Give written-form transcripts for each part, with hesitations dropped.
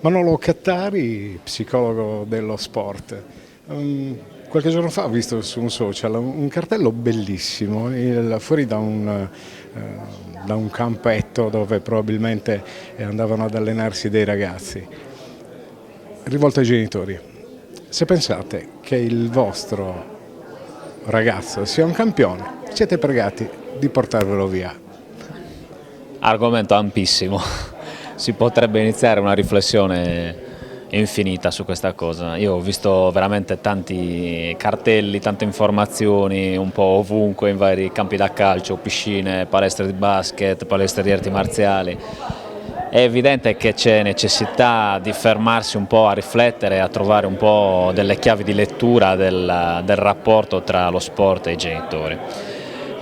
Manolo Cattari, psicologo dello sport. Qualche giorno fa ho visto su un social un cartello bellissimo fuori da un campetto dove probabilmente andavano ad allenarsi dei ragazzi, rivolto ai genitori. Se pensate che il vostro ragazzo sia un campione, siete pregati di portarvelo via. Argomento ampissimo, si potrebbe iniziare una riflessione infinita su questa cosa. Io ho visto veramente tanti cartelli, tante informazioni un po' ovunque in vari campi da calcio, piscine, palestre di basket, palestre di arti marziali. È evidente che c'è necessità di fermarsi un po' a riflettere, a trovare un po' delle chiavi di lettura del rapporto tra lo sport e i genitori.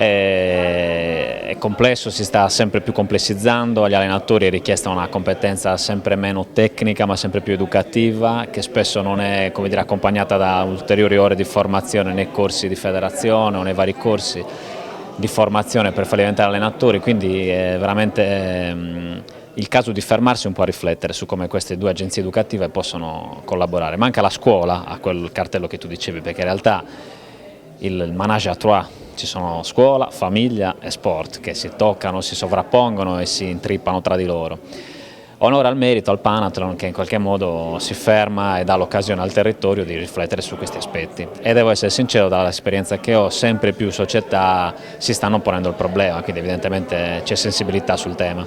È complesso, si sta sempre più complessizzando, agli allenatori è richiesta una competenza sempre meno tecnica ma sempre più educativa, che spesso non è, come dire, accompagnata da ulteriori ore di formazione nei corsi di federazione o nei vari corsi di formazione per farli diventare allenatori, quindi è veramente il caso di fermarsi un po' a riflettere su come queste due agenzie educative possono collaborare. Manca la scuola a quel cartello che tu dicevi, perché in realtà il manage à trois, ci sono scuola, famiglia e sport che si toccano, si sovrappongono e si intrippano tra di loro. Onore al merito, al Panathlon, che in qualche modo si ferma e dà l'occasione al territorio di riflettere su questi aspetti. E devo essere sincero, dall'esperienza che ho, sempre più società si stanno ponendo il problema, quindi evidentemente c'è sensibilità sul tema.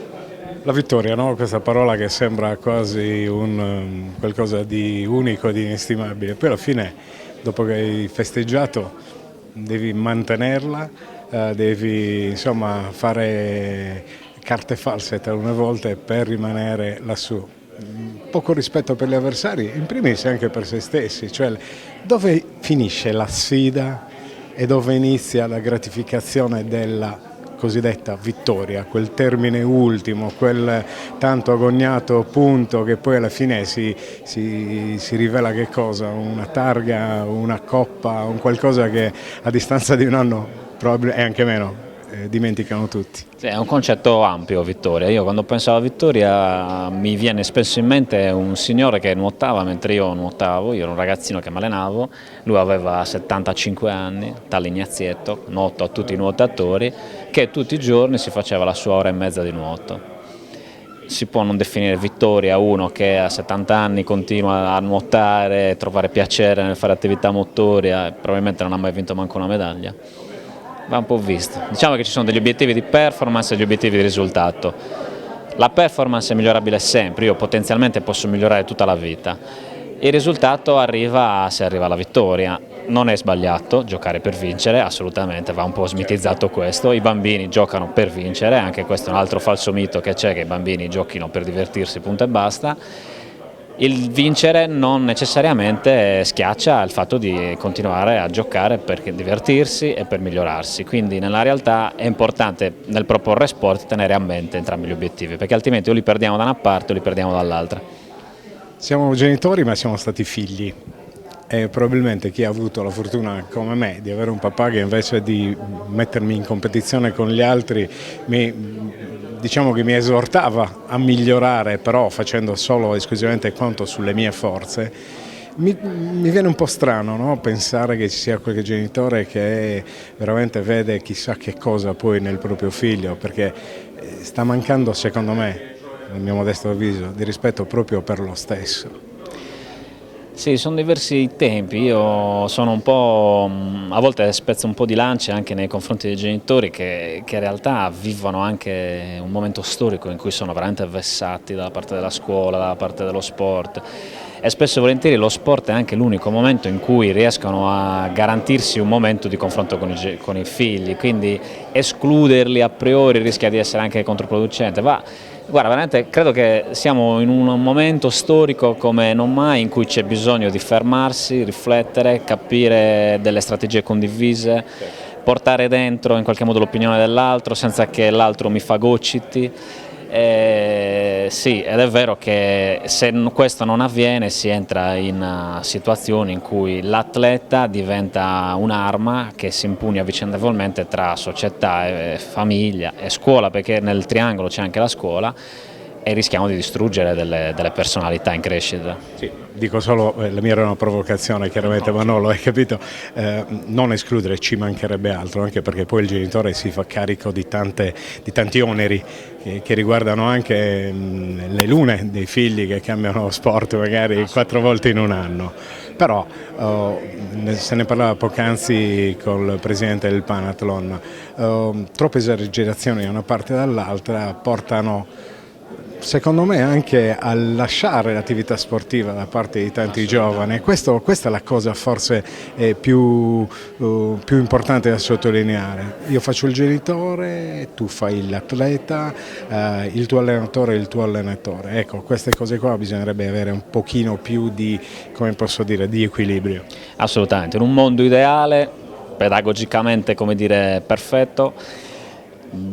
La vittoria, no? Questa parola che sembra quasi qualcosa di unico, di inestimabile, poi alla fine, dopo che hai festeggiato, devi mantenerla, devi insomma fare carte false talune volte per rimanere lassù. Poco rispetto per gli avversari, in primis anche per se stessi, cioè dove finisce la sfida e dove inizia la gratificazione della cosiddetta vittoria, quel termine ultimo, quel tanto agognato punto che poi alla fine si rivela che cosa? Una targa, una coppa, un qualcosa che a distanza di un anno e anche meno dimenticano tutti. Sì, è un concetto ampio, vittoria. Io quando penso alla vittoria mi viene spesso in mente un signore che nuotava mentre io nuotavo, io ero un ragazzino che mi allenavo, lui aveva 75 anni, tale Ignazietto, noto a tutti i nuotatori, che tutti i giorni si faceva la sua ora e mezza di nuoto. Si può non definire vittoria uno che a 70 anni continua a nuotare, trovare piacere nel fare attività motoria e probabilmente non ha mai vinto manco una medaglia. Va un po' visto. Diciamo che ci sono degli obiettivi di performance e degli obiettivi di risultato. La performance è migliorabile sempre, io potenzialmente posso migliorare tutta la vita. Il risultato arriva se arriva alla vittoria. Non è sbagliato giocare per vincere, assolutamente, va un po' smitizzato questo. I bambini giocano per vincere, anche questo è un altro falso mito che c'è, che i bambini giochino per divertirsi, punto e basta. Il vincere non necessariamente schiaccia il fatto di continuare a giocare per divertirsi e per migliorarsi, quindi nella realtà è importante nel proporre sport tenere a mente entrambi gli obiettivi, perché altrimenti o li perdiamo da una parte o li perdiamo dall'altra. Siamo genitori ma siamo stati figli e probabilmente chi ha avuto la fortuna come me di avere un papà che invece di mettermi in competizione con gli altri diciamo che mi esortava a migliorare, però facendo solo esclusivamente conto sulle mie forze, mi viene un po' strano, no? Pensare che ci sia qualche genitore che veramente vede chissà che cosa poi nel proprio figlio, perché sta mancando, secondo me, nel mio modesto avviso, di rispetto proprio per lo stesso. Sì, sono diversi tempi, io sono un po', a volte spezzo un po' di lance anche nei confronti dei genitori che in realtà vivono anche un momento storico in cui sono veramente vessati dalla parte della scuola, dalla parte dello sport e spesso e volentieri lo sport è anche l'unico momento in cui riescono a garantirsi un momento di confronto con i figli, quindi escluderli a priori rischia di essere anche controproducente. Guarda, veramente credo che siamo in un momento storico come non mai in cui c'è bisogno di fermarsi, riflettere, capire delle strategie condivise, portare dentro in qualche modo l'opinione dell'altro senza che l'altro mi fagociti. Sì, ed è vero che se questo non avviene si entra in situazioni in cui l'atleta diventa un'arma che si impugna vicendevolmente tra società, famiglia e scuola, perché nel triangolo c'è anche la scuola, e rischiamo di distruggere delle personalità in crescita. Sì, dico solo, la mia era una provocazione chiaramente, ma no, lo hai capito, non escludere, ci mancherebbe altro, anche perché poi il genitore si fa carico di tanti oneri che riguardano anche le lune dei figli che cambiano sport magari 4 volte in un anno. Però se ne parlava poc'anzi col presidente del Panathlon, troppe esagerazioni da una parte e dall'altra portano secondo me anche a lasciare l'attività sportiva da parte di tanti giovani. Questa è la cosa forse più importante da sottolineare. Io faccio il genitore, tu fai l'atleta, il tuo allenatore è il tuo allenatore. Ecco, queste cose qua bisognerebbe avere un pochino più di, come posso dire, di equilibrio. Assolutamente, in un mondo ideale, pedagogicamente come dire perfetto,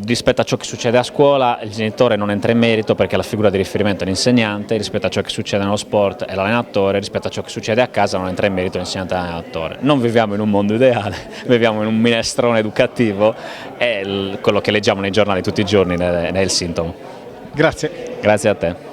rispetto a ciò che succede a scuola il genitore non entra in merito perché la figura di riferimento è l'insegnante, rispetto a ciò che succede nello sport è l'allenatore, rispetto a ciò che succede a casa non entra in merito l'insegnante e l'allenatore. Non viviamo in un mondo ideale, viviamo in un minestrone educativo e quello che leggiamo nei giornali tutti i giorni ne è il sintomo. Grazie. Grazie a te.